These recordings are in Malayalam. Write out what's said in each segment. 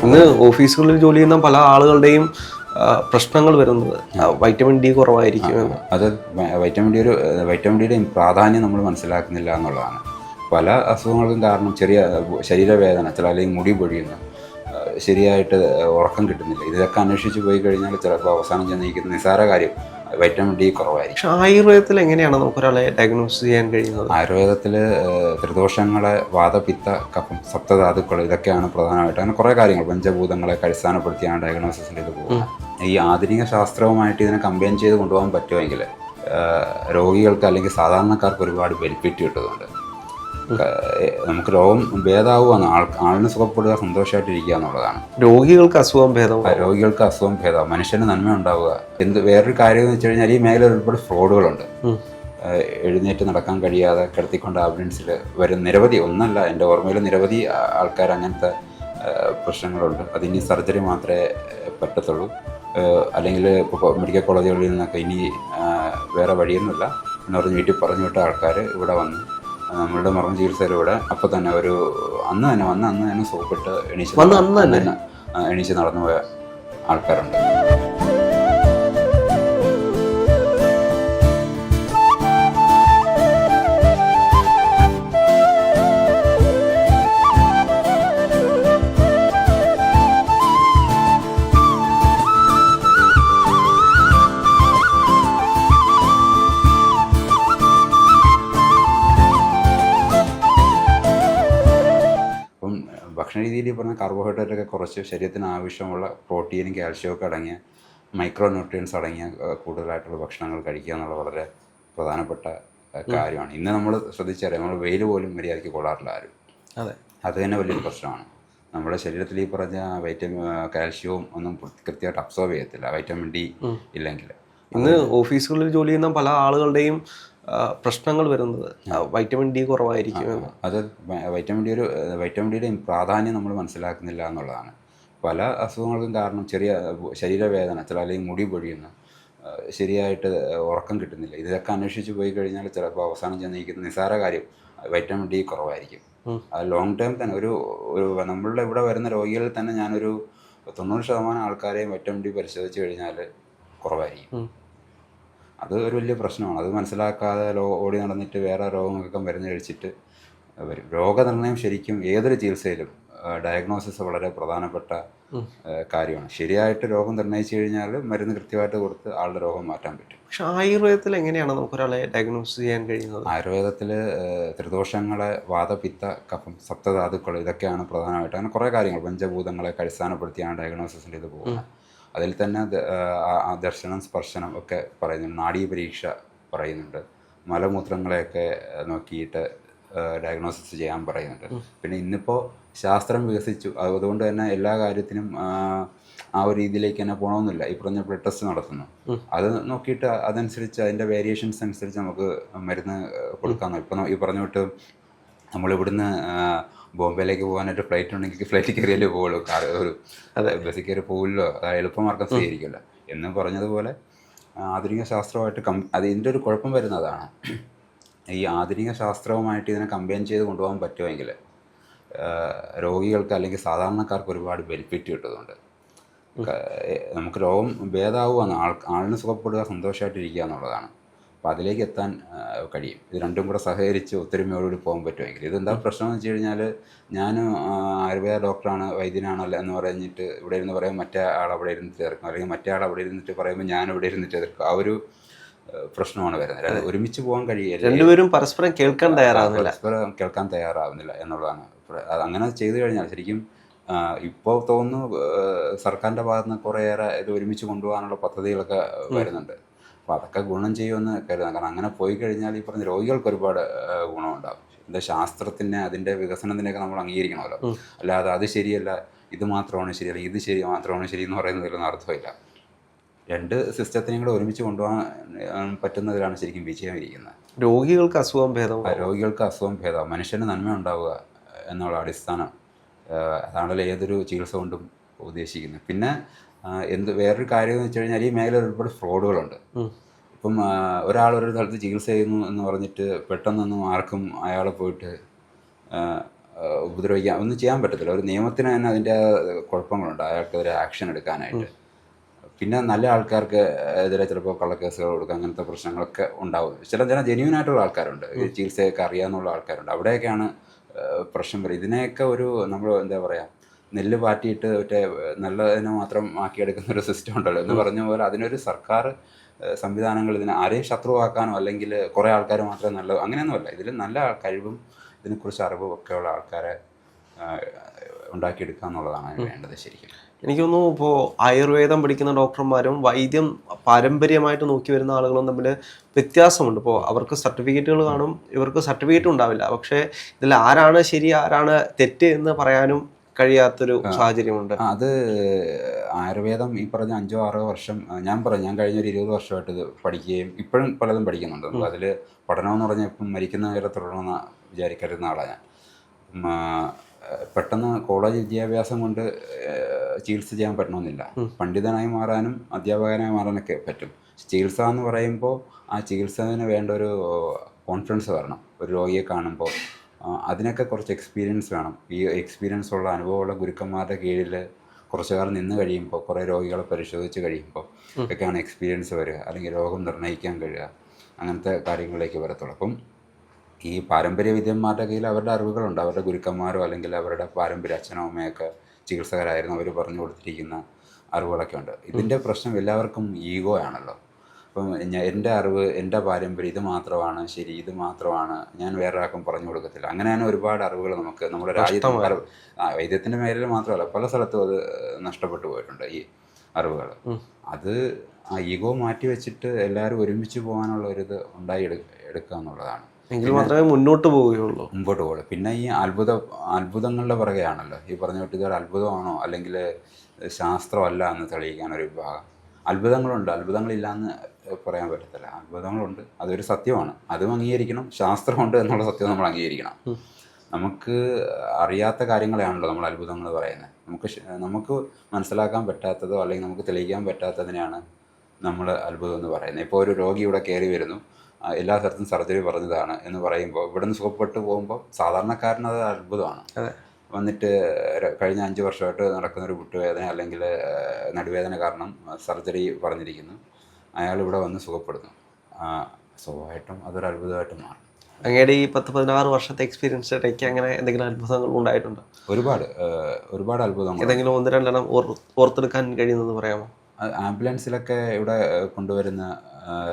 ഇന്ന് ഓഫീസുകളിൽ ജോലി ചെയ്യുന്ന പല ആളുകളുടെയും പ്രശ്നങ്ങൾ വരുന്നത് വൈറ്റമിൻ ഡി കുറവായിരിക്കും. അത് വൈറ്റമിൻ ഡിയുടെ പ്രാധാന്യം നമ്മൾ മനസ്സിലാക്കുന്നില്ല എന്നുള്ളതാണ്. പല അസുഖങ്ങൾക്കും കാരണം ചെറിയ ശരീരവേദന, ചില അല്ലെങ്കിൽ മുടി പൊഴിയുന്ന, ശരിയായിട്ട് ഉറക്കം കിട്ടുന്നില്ല. ഇതൊക്കെ അന്വേഷിച്ച് പോയി കഴിഞ്ഞാൽ ചിലപ്പോൾ അവസാനം ചെന്നിരിക്കുന്ന നിസ്സാര കാര്യം വൈറ്റമിൻ ഡി കുറവായിരിക്കും. പക്ഷെ ആയുർവേദത്തിൽ എങ്ങനെയാണ് നമുക്കൊരാളെ ഡയഗ്നോസ് ചെയ്യാൻ കഴിയുന്നത്? ആയുർവേദത്തിൽ ത്രിദോഷങ്ങളെ, വാതപിത്ത കഫം, സപ്തധാതുക്കൾ, ഇതൊക്കെയാണ് പ്രധാനമായിട്ട്. അങ്ങനെ കുറേ കാര്യങ്ങൾ പഞ്ചഭൂതങ്ങളൊക്കെ അടിസ്ഥാനപ്പെടുത്തിയാണ് ഡയഗ്നോസിസിൻ്റെ ഇത് പോകുന്നത്. ഈ ആധുനിക ശാസ്ത്രവുമായിട്ട് ഇതിനെ കമ്പൈൻ ചെയ്ത് കൊണ്ടുപോകാൻ പറ്റുമെങ്കിൽ രോഗികൾക്ക് അല്ലെങ്കിൽ സാധാരണക്കാർക്ക് ഒരുപാട് ബെനിഫിറ്റ് കിട്ടുന്നുണ്ട്. നമുക്ക് രോഗം ഭേദമാവുകയാണ്, ആളിന് സുഖപ്പെടുക, സന്തോഷമായിട്ടിരിക്കുക എന്നുള്ളതാണ്. രോഗികൾക്ക് അസുഖം ഭേദം, മനുഷ്യന് നന്മ ഉണ്ടാവുക. വേറൊരു കാര്യം എന്ന് വെച്ച് കഴിഞ്ഞാൽ ഈ മേഖലയിൽ ഒരുപാട് ഫ്രോഡുകളുണ്ട്. എഴുന്നേറ്റ് നടക്കാൻ കഴിയാതെ കിടത്തിക്കൊണ്ട് ആംബുലൻസിൽ വരും നിരവധി, ഒന്നല്ല എൻ്റെ ഓർമ്മയിൽ നിരവധി ആൾക്കാർ അങ്ങനത്തെ പ്രശ്നങ്ങളുണ്ട്. അതിനി സർജറി മാത്രമേ പറ്റത്തുള്ളൂ, അല്ലെങ്കിൽ ഇപ്പോൾ മെഡിക്കൽ കോളേജുകളിൽ നിന്നൊക്കെ ഇനി വേറെ വഴിയൊന്നുമില്ല എന്ന് പറഞ്ഞ് വീട്ടിൽ പറഞ്ഞു വിട്ട ആൾക്കാർ ഇവിടെ വന്ന് നമ്മളുടെ മർമ്മ ചികിത്സയിലൂടെ അപ്പോൾ തന്നെ അന്ന് തന്നെ സോപ്പിട്ട് എണീച്ച് നടന്നു പോയ ആൾക്കാരുണ്ട്. ഭക്ഷണ രീതിയിൽ പറഞ്ഞാൽ കാർബോഹൈഡ്രേറ്റൊക്കെ കുറച്ച് ശരീരത്തിന് ആവശ്യമുള്ള പ്രോട്ടീനും കാൽഷ്യവും ഒക്കെ അടങ്ങിയ, മൈക്രോ ന്യൂട്രിയൻസ് അടങ്ങിയ കൂടുതലായിട്ടുള്ള ഭക്ഷണങ്ങൾ കഴിക്കുക എന്നുള്ളത് വളരെ പ്രധാനപ്പെട്ട കാര്യമാണ്. ഇന്ന് നമ്മൾ ശ്രദ്ധിച്ചറിയാം, നമ്മൾ വെയിൽ പോലും മര്യാദയ്ക്ക് കൊള്ളാറില്ല ആരും. അത് തന്നെ വലിയൊരു പ്രശ്നമാണ്. നമ്മുടെ ശരീരത്തിൽ ഈ പറഞ്ഞ കാൽഷ്യവും ഒന്നും കൃത്യമായിട്ട് അബ്സോർബ് ചെയ്യത്തില്ല, വൈറ്റമിൻ ഡി ഇല്ലെങ്കിൽ. ഇന്ന് ഓഫീസുകളിൽ ജോലി ചെയ്യുന്ന പല ആളുകളുടെയും പ്രശ്നങ്ങൾ വരുന്നത് വൈറ്റമിൻ ഡി കുറവായിരിക്കും. അത് വൈറ്റമിൻ ഡിയുടെ പ്രാധാന്യം നമ്മൾ മനസ്സിലാക്കുന്നില്ല എന്നുള്ളതാണ്. പല അസുഖങ്ങൾക്കും കാരണം ചെറിയ ശരീരവേദന, ചില അല്ലെങ്കിൽ മുടി പൊഴിയുന്ന, ശരിയായിട്ട് ഉറക്കം കിട്ടുന്നില്ല. ഇതൊക്കെ അന്വേഷിച്ച് പോയി കഴിഞ്ഞാൽ ചിലപ്പോൾ അവസാനം ചെന്നിരിക്കുന്ന നിസ്സാര കാര്യം വൈറ്റമിൻ ഡി കുറവായിരിക്കും. അത് ലോങ് ടേം തന്നെ ഒരു നമ്മളുടെ ഇവിടെ വരുന്ന രോഗികളിൽ തന്നെ ഞാനൊരു 90% ആൾക്കാരെയും വൈറ്റമിൻ ഡി പരിശോധിച്ച് കഴിഞ്ഞാൽ കുറവായിരിക്കും. അത് ഒരു വലിയ പ്രശ്നമാണ്. അത് മനസ്സിലാക്കാതെ ഓടി നടന്നിട്ട് വേറെ രോഗങ്ങൾക്കൊക്കെ മരുന്ന് കഴിച്ചിട്ട് വരും. രോഗനിർണയം ശരിക്കും ഏതൊരു ചികിത്സയിലും ഡയഗ്നോസിസ് വളരെ പ്രധാനപ്പെട്ട കാര്യമാണ്. ശരിയായിട്ട് രോഗം നിർണ്ണയിച്ചു കഴിഞ്ഞാൽ മരുന്ന് കൃത്യമായിട്ട് കൊടുത്ത് ആളുടെ രോഗം മാറ്റാൻ പറ്റും. പക്ഷെ ആയുർവേദത്തിൽ എങ്ങനെയാണ് നമുക്കൊരാളെ ഡയഗ്നോസ് ചെയ്യാൻ കഴിയുന്നത്? ആയുർവേദത്തിൽ ത്രിദോഷങ്ങളെ, വാതപിത്ത കഫം, സപ്തധാതുക്കൾ, ഇതൊക്കെയാണ് പ്രധാനമായിട്ട്. അങ്ങനെ കുറേ കാര്യങ്ങൾ പഞ്ചഭൂതങ്ങളൊക്കെ അടിസ്ഥാനപ്പെടുത്തിയാണ് ഡയഗ്നോസിസിൻ്റെ ഇത് പോകുന്നത്. അതിൽ തന്നെ ദർശനം, സ്പർശനം ഒക്കെ പറയുന്നുണ്ട്, നാഡീപരീക്ഷ പറയുന്നുണ്ട്, മലമൂത്രങ്ങളെയൊക്കെ നോക്കിയിട്ട് ഡയഗ്നോസിസ് ചെയ്യാൻ പറയുന്നുണ്ട്. പിന്നെ ഇന്നിപ്പോൾ ശാസ്ത്രം വികസിച്ചു, അതുകൊണ്ട് തന്നെ എല്ലാ കാര്യത്തിനും ആ ഒരു രീതിയിലേക്ക് തന്നെ പോകണമെന്നില്ല. ഈ പറഞ്ഞ ബ്ലഡ് ടെസ്റ്റ് നടത്തുന്നു, അത് നോക്കിയിട്ട് അതനുസരിച്ച് അതിൻ്റെ വേരിയേഷൻസ് അനുസരിച്ച് നമുക്ക് മരുന്ന് കൊടുക്കാമെന്ന്. ഇപ്പം ഈ പറഞ്ഞിട്ട് നമ്മളിവിടുന്ന് ബോംബെയിലേക്ക് പോകാനായിട്ട് ഫ്ലൈറ്റ് ഉണ്ടെങ്കിൽ ഫ്ലൈറ്റിൽ കയറിയാലേ പോകുള്ളൂ, ബസ്സിൽ കയറി പോകില്ലോ, അത് എളുപ്പമാർഗം സ്വീകരിക്കില്ല എന്ന് പറഞ്ഞതുപോലെ ആധുനിക ശാസ്ത്രമായിട്ട് അതിൻ്റെ ഒരു കുഴപ്പം വരുന്നതാണ്. ഈ ആധുനിക ശാസ്ത്രവുമായിട്ട് ഇതിനെ കമ്പൈൻ ചെയ്ത് കൊണ്ടുപോകാൻ പറ്റുമെങ്കിൽ രോഗികൾക്ക് അല്ലെങ്കിൽ സാധാരണക്കാർക്ക് ഒരുപാട് ബെനിഫിറ്റ് കിട്ടുന്നുണ്ട്. നമുക്ക് രോഗം ഭേദമാവുകയാണ്, ആളിന് സുഖപ്പെടുക, സന്തോഷമായിട്ടിരിക്കുക എന്നുള്ളതാണ്. അപ്പോൾ അതിലേക്ക് എത്താൻ കഴിയും. ഇത് രണ്ടും കൂടെ സഹകരിച്ച് ഒത്തൊരുമയോടുകൂടി പോകാൻ പറ്റുമെങ്കിൽ. ഇതെന്താ പ്രശ്നം എന്ന് വെച്ച് കഴിഞ്ഞാൽ, ഞാൻ ആയുർവേദ ഡോക്ടറാണ്, വൈദ്യനാണല്ലോ എന്ന് പറഞ്ഞിട്ട് ഇവിടെ ഇരുന്ന് പറയും, മറ്റേ ആൾ അവിടെ ഇരുന്നിട്ട് എതിർക്കും, അല്ലെങ്കിൽ മറ്റേ ആൾ അവിടെ ഇരുന്നിട്ട് പറയുമ്പോൾ ഞാൻ ഇവിടെ ഇരുന്നിട്ട് എതിർക്കും. ആ ഒരു പ്രശ്നമാണ് വരുന്നത്. ഒരുമിച്ച് പോകാൻ കഴിയില്ല, രണ്ടുപേരും പരസ്പരം കേൾക്കാൻ തയ്യാറാവുന്നില്ല എന്നുള്ളതാണ്. അങ്ങനെ ചെയ്തു കഴിഞ്ഞാൽ ശരിക്കും ഇപ്പോൾ തോന്നുന്നു സർക്കാരിൻ്റെ ഭാഗത്ത് നിന്ന് കുറേയേറെ ഇത് ഒരുമിച്ച് കൊണ്ടുപോകാനുള്ള പദ്ധതികളൊക്കെ വരുന്നുണ്ട്. അപ്പോൾ അതൊക്കെ ഗുണം ചെയ്യുമെന്ന് കരുതാം. കാരണം അങ്ങനെ പോയി കഴിഞ്ഞാൽ ഈ പറഞ്ഞ രോഗികൾക്ക് ഒരുപാട് ഗുണമുണ്ടാകും. എന്താ ശാസ്ത്രത്തിനെ, അതിൻ്റെ വികസനത്തിനെയൊക്കെ നമ്മൾ അംഗീകരിക്കണമല്ലോ. അല്ലാതെ അത് ശരിയല്ല, ഇത് മാത്രമാണ് ശരി, അല്ലെങ്കിൽ ഇത് മാത്രമാണ് ശരി എന്ന് പറയുന്നതിലൊന്നും അർത്ഥമില്ല. രണ്ട് സിസ്റ്റത്തിനെയും കൂടെ ഒരുമിച്ച് കൊണ്ടുപോകാൻ പറ്റുന്നതിലാണ് ശരിക്കും വിജയം ഇരിക്കുന്നത്. രോഗികൾക്ക് അസുഖം ഭേദം, മനുഷ്യന് നന്മ ഉണ്ടാവുക എന്നുള്ള അടിസ്ഥാനം അതാണല്ലോ ഏതൊരു ചികിത്സ കൊണ്ടും ഉദ്ദേശിക്കുന്നത്. പിന്നെ വേറൊരു കാര്യം എന്ന് വെച്ച് കഴിഞ്ഞാൽ ഈ മേഖലയിൽ ഒരുപാട് ഫ്രോഡുകളുണ്ട്. ഇപ്പം ഒരാൾ ഒരു സ്ഥലത്ത് ചികിത്സ ചെയ്യുന്നു എന്ന് പറഞ്ഞിട്ട് പെട്ടെന്നൊന്നും ആർക്കും അയാളെ പോയിട്ട് ഉപദ്രവിക്കാൻ ഒന്നും ചെയ്യാൻ പറ്റത്തില്ല. ഒരു നിയമത്തിന് തന്നെ അതിൻ്റെ കുഴപ്പങ്ങളുണ്ട് അയാൾക്കെതിരെ ആക്ഷൻ എടുക്കാനായിട്ട്. പിന്നെ നല്ല ആൾക്കാർക്ക് എതിരെ ചിലപ്പോൾ കള്ളക്കേസുകൾ കൊടുക്കുക, അങ്ങനത്തെ പ്രശ്നങ്ങളൊക്കെ ഉണ്ടാവും. ചില ജെന്യൂൻ ആയിട്ടുള്ള ആൾക്കാരുണ്ട്, ഈ ചികിത്സയൊക്കെ അറിയാവുന്ന ആൾക്കാരുണ്ട്. അവിടെയൊക്കെയാണ് പ്രശ്നം വരും. ഇതിനെയൊക്കെ ഒരു നമ്മൾ എന്താ പറയുക, നെല്ല് പാറ്റിയിട്ട് മറ്റേ നല്ലതിനെ മാത്രം ആക്കിയെടുക്കുന്ന ഒരു സിസ്റ്റം ഉണ്ടല്ലോ എന്ന് പറഞ്ഞ പോലെ, അതിനൊരു സർക്കാർ സംവിധാനങ്ങൾ ഇതിനെ ആരെയും ശത്രുവാക്കാനോ അല്ലെങ്കിൽ കുറേ ആൾക്കാർ മാത്രമേ നല്ല അങ്ങനെയൊന്നുമല്ല. ഇതിൽ നല്ല കഴിവും ഇതിനെക്കുറിച്ച് അറിവും ഒക്കെയുള്ള ആൾക്കാരെ ഉണ്ടാക്കിയെടുക്കുക എന്നുള്ളതാണ് അതിന് വേണ്ടത് ശരിക്കും. എനിക്ക് തോന്നുന്നു ഇപ്പോൾ ആയുർവേദം പഠിക്കുന്ന ഡോക്ടർമാരും വൈദ്യം പാരമ്പര്യമായിട്ട് നോക്കി വരുന്ന ആളുകളും തമ്മിൽ വ്യത്യാസമുണ്ട്. ഇപ്പോൾ അവർക്ക് സർട്ടിഫിക്കറ്റുകൾ കാണും, ഇവർക്ക് സർട്ടിഫിക്കറ്റ് ഉണ്ടാവില്ല. പക്ഷേ ഇതിൽ ആരാണ് ശരി ആരാണ് തെറ്റ് എന്ന് പറയാനും കഴിയാത്തൊരു സാഹചര്യമുണ്ട്. അത് ആയുർവേദം ഈ പറഞ്ഞ 5-6 വർഷം ഞാൻ കഴിഞ്ഞൊരു 20 വർഷമായിട്ട് ഇത് പഠിക്കുകയും ഇപ്പോഴും പലതും പഠിക്കുന്നുണ്ട്. നമുക്ക് അതിൽ പഠനമെന്ന് പറഞ്ഞാൽ ഇപ്പം മരിക്കുന്ന വരെ തുടരണമെന്ന് വിചാരിക്കരുന്ന ആളാണ് ഞാൻ. പെട്ടെന്ന് കോളേജ് വിദ്യാഭ്യാസം കൊണ്ട് ചികിത്സ ചെയ്യാൻ പറ്റണമെന്നില്ല. പണ്ഡിതനായി മാറാനും അധ്യാപകനായി മാറാനൊക്കെ പറ്റും. ചികിത്സ എന്ന് പറയുമ്പോൾ ആ ചികിത്സന് വേണ്ട ഒരു കോൺഫിഡൻസ് വരണം. ഒരു രോഗിയെ കാണുമ്പോൾ അതിനൊക്കെ കുറച്ച് എക്സ്പീരിയൻസ് വേണം. ഈ എക്സ്പീരിയൻസ് ഉള്ള അനുഭവമുള്ള ഗുരുക്കന്മാരുടെ കീഴിൽ കുറച്ചു കാലം നിന്ന് കഴിയുമ്പോൾ, കുറേ രോഗികളെ പരിശോധിച്ച് കഴിയുമ്പോൾ ഒക്കെയാണ് എക്സ്പീരിയൻസ് വരിക, അല്ലെങ്കിൽ രോഗം നിർണ്ണയിക്കാൻ കഴിയുക, അങ്ങനത്തെ കാര്യങ്ങളിലേക്ക് വരത്തുള്ളൂ. അപ്പം ഈ പാരമ്പര്യ വിദ്യന്മാരുടെ കയ്യിൽ അവരുടെ അറിവുകളുണ്ട്. അവരുടെ ഗുരുക്കന്മാരോ അല്ലെങ്കിൽ അവരുടെ പാരമ്പര്യ അച്ഛനോ അമ്മയൊക്കെ ചികിത്സകരായിരുന്നു, അവർ പറഞ്ഞു കൊടുത്തിരിക്കുന്ന അറിവുകളൊക്കെ ഉണ്ട്. ഇതിൻ്റെ പ്രശ്നം എല്ലാവർക്കും ഈഗോ ആണല്ലോ. അപ്പം എൻ്റെ അറിവ്, എൻ്റെ പാരമ്പര്യം ഇത് മാത്രമാണ് ശരി, ഇത് മാത്രമാണ്, ഞാൻ വേറൊരാൾക്കും പറഞ്ഞു കൊടുക്കത്തില്ല. അങ്ങനെയാണ് ഒരുപാട് അറിവുകൾ നമുക്ക് നമ്മുടെ രാജ്യത്ത് വൈദ്യത്തിൻ്റെ മേഖലയിൽ മാത്രമല്ല പല സ്ഥലത്തും അത് നഷ്ടപ്പെട്ടു പോയിട്ടുണ്ട് ഈ അറിവുകൾ. അത് ആ ഈഗോ മാറ്റി വെച്ചിട്ട് എല്ലാവരും ഒരുമിച്ച് പോകാനുള്ള ഒരിത് എടുക്കുക എന്നുള്ളതാണ്. എങ്കിൽ മാത്രമേ മുന്നോട്ട് പോവുകയുള്ളൂ. പിന്നെ ഈ അത്ഭുതങ്ങളുടെ പുറകെയാണല്ലോ. ഈ പറഞ്ഞ വിട്ട് ഇതൊരു അത്ഭുതമാണോ അല്ലെങ്കിൽ ശാസ്ത്രമല്ല എന്ന് തെളിയിക്കാൻ ഒരു വിഭാഗം. അത്ഭുതങ്ങളുണ്ട്, അത്ഭുതങ്ങളില്ല എന്ന് പറയാൻ പറ്റത്തില്ല. അത്ഭുതങ്ങളുണ്ട്, അതൊരു സത്യമാണ്, അതും അംഗീകരിക്കണം. ശാസ്ത്രമുണ്ട് എന്നുള്ള സത്യം നമ്മൾ അംഗീകരിക്കണം. നമുക്ക് അറിയാത്ത കാര്യങ്ങളെയാണല്ലോ നമ്മൾ അത്ഭുതങ്ങൾ പറയുന്നത്. നമുക്ക് മനസ്സിലാക്കാൻ പറ്റാത്തതോ അല്ലെങ്കിൽ നമുക്ക് തെളിയിക്കാൻ പറ്റാത്തതിനെയാണ് നമ്മൾ അത്ഭുതം എന്ന് പറയുന്നത്. ഇപ്പോൾ ഒരു രോഗി ഇവിടെ കയറി വരുന്നു, എല്ലാ സ്ഥലത്തും സർജറി പറഞ്ഞതാണ് എന്ന് പറയുമ്പോൾ ഇവിടെ നിന്ന് സുഖപ്പെട്ടു പോകുമ്പോൾ സാധാരണക്കാരനത് അത്ഭുതമാണ്. വന്നിട്ട് കഴിഞ്ഞ 5 വർഷമായിട്ട് നടക്കുന്നൊരു മുട്ടുവേദന അല്ലെങ്കിൽ നടുവേദന കാരണം സർജറി പറഞ്ഞിരിക്കുന്നു, അയാൾ ഇവിടെ വന്ന് സുഖപ്പെടുന്നു. സ്വാഭാവികമായിട്ടും അതൊരു അത്ഭുതമായിട്ട് മാറും. അങ്ങയുടെ ഈ 10-16 വർഷത്തെ എക്സ്പീരിയൻസ് ഇടയ്ക്ക് അങ്ങനെ എന്തെങ്കിലും അത്ഭുതങ്ങൾ ഉണ്ടായിട്ടുണ്ടോ? ഒരുപാട് അത്ഭുതങ്ങൾ. ഏതെങ്കിലും 1-2 ഓർത്തെടുക്കാൻ കഴിയുന്നത് പറയാമോ? ആംബുലൻസിലൊക്കെ ഇവിടെ കൊണ്ടുവരുന്ന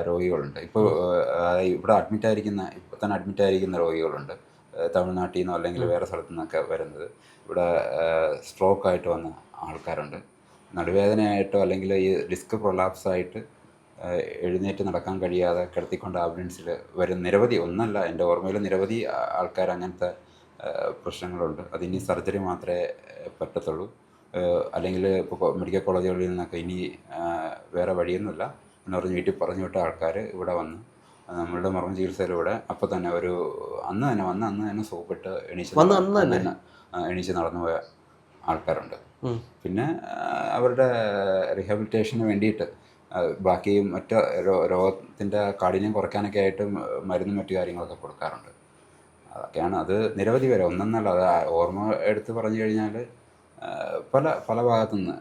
രോഗികളുണ്ട്. ഇപ്പോൾ ഇവിടെ ഇപ്പോൾ തന്നെ അഡ്മിറ്റായിരിക്കുന്ന രോഗികളുണ്ട്. തമിഴ്നാട്ടിൽ നിന്നോ അല്ലെങ്കിൽ വേറെ സ്ഥലത്തു നിന്നൊക്കെ വരുന്നത്. ഇവിടെ സ്ട്രോക്കായിട്ട് വന്ന ആൾക്കാരുണ്ട്. നടുവേദനയായിട്ടോ അല്ലെങ്കിൽ ഈ ഡിസ്ക് പ്രൊലാപ്സായിട്ട് എഴുന്നേറ്റ് നടക്കാൻ കഴിയാതെ കിടത്തിക്കൊണ്ട് ആംബുലൻസിൽ വരുന്ന നിരവധി, ഒന്നല്ല എൻ്റെ ഓർമ്മയിൽ നിരവധി ആൾക്കാർ അങ്ങനത്തെ പ്രശ്നങ്ങളുണ്ട്. അതിനി സർജറി മാത്രമേ പറ്റത്തുള്ളൂ. അല്ലെങ്കിൽ ഇപ്പോൾ മെഡിക്കൽ കോളേജുകളിൽ നിന്നൊക്കെ ഇനി വേറെ വഴിയൊന്നുമില്ല എന്ന് പറഞ്ഞ് വീട്ടിൽ പറഞ്ഞു വിട്ട ആൾക്കാർ ഇവിടെ വന്ന് നമ്മളുടെ മർമ്മ ചികിത്സയിലൂടെ അപ്പോൾ തന്നെ അന്ന് തന്നെ സുഖപ്പെട്ട് എണീച്ച് നടന്നു പോയ ആൾക്കാരുണ്ട്. പിന്നെ അവരുടെ റീഹാബിലിറ്റേഷന് വേണ്ടിയിട്ട് ബാക്കി മറ്റ് രോഗത്തിൻ്റെ കാഠിന്യം കുറയ്ക്കാനൊക്കെ ആയിട്ട് മരുന്നും മറ്റു കാര്യങ്ങളൊക്കെ കൊടുക്കാറുണ്ട്. അതൊക്കെയാണ്. അത് നിരവധി പേരെ, ഒന്നെന്നല്ല, അത് ഓർമ്മ എടുത്ത് പറഞ്ഞു കഴിഞ്ഞാൽ പല ഭാഗത്തുനിന്ന്,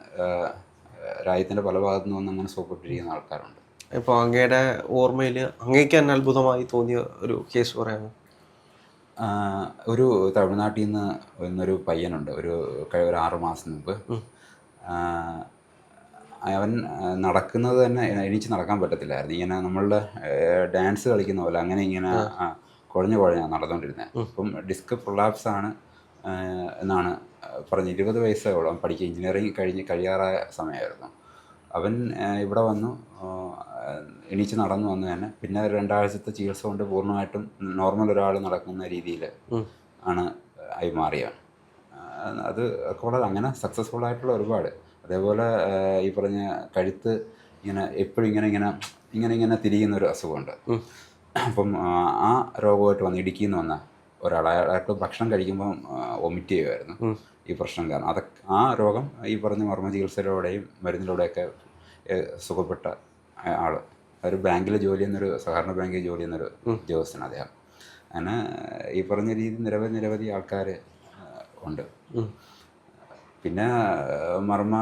രാജ്യത്തിൻ്റെ പല ഭാഗത്തുനിന്ന് വന്ന് അങ്ങനെ സുഖപ്പെട്ടിരിക്കുന്ന ആൾക്കാരുണ്ട്. ഇപ്പോൾ അങ്ങയുടെ ഓർമ്മയിൽ അങ്ങേക്ക് തന്നെ അത്ഭുതമായി തോന്നിയ ഒരു കേസ് പറയാമോ? ഒരു തമിഴ്നാട്ടിൽ നിന്ന് വന്നൊരു പയ്യനുണ്ട്. ഒരു 6 മാസം മുമ്പ് അവൻ നടക്കുന്നത് തന്നെ എണീച്ച് നടക്കാൻ പറ്റത്തില്ലായിരുന്നു. ഇങ്ങനെ നമ്മളുടെ ഡാൻസ് കളിക്കുന്ന പോലെ അങ്ങനെ ഇങ്ങനെ കുഴഞ്ഞാണ് നടന്നുകൊണ്ടിരുന്നത്. അപ്പം ഡിസ്ക് പ്രൊലാപ്സ് ആണ് എന്നാണ് പറഞ്ഞ്. 20 വയസ്സോളം പഠിക്കുക, എഞ്ചിനീയറിങ് കഴിയാറായ സമയമായിരുന്നു. അവൻ ഇവിടെ വന്നു, എണീച്ച് നടന്നു വന്നു തന്നെ. പിന്നെ 2 ആഴ്ചത്തെ ചികിത്സ കൊണ്ട് പൂർണ്ണമായിട്ടും നോർമൽ ഒരാൾ നടക്കുന്ന രീതിയിൽ ആണ് ആയി മാറിയാണ്. അത് വളരെ അങ്ങനെ സക്സസ്ഫുൾ ആയിട്ടുള്ള ഒരുപാട്. അതേപോലെ ഈ പറഞ്ഞ കഴുത്ത് എപ്പോഴും ഇങ്ങനെ തിരിയുന്ന ഒരു അസുഖമുണ്ട്. അപ്പം ആ രോഗമായിട്ട് വന്ന് ഇടുക്കിയിൽ നിന്ന് വന്ന ഒരാൾ, അയാൾക്ക് ഭക്ഷണം കഴിക്കുമ്പം വൊമിറ്റ് ചെയ്യുമായിരുന്നു ഈ പ്രശ്നം കാരണം. ആ രോഗം ഈ പറഞ്ഞ മർമ്മ ചികിത്സയിലൂടെയും മരുന്നിലൂടെയൊക്കെ സുഖപ്പെട്ട ആൾ. ഒരു ബാങ്കിൽ സഹകരണ ബാങ്കിൽ ജോലി ചെയ്യുന്നൊരു ഉദ്യോഗസ്ഥനാണ് അദ്ദേഹം. അങ്ങനെ ഈ പറഞ്ഞ രീതി നിരവധി ആൾക്കാർ ഉണ്ട്. പിന്നെ മർമ്മ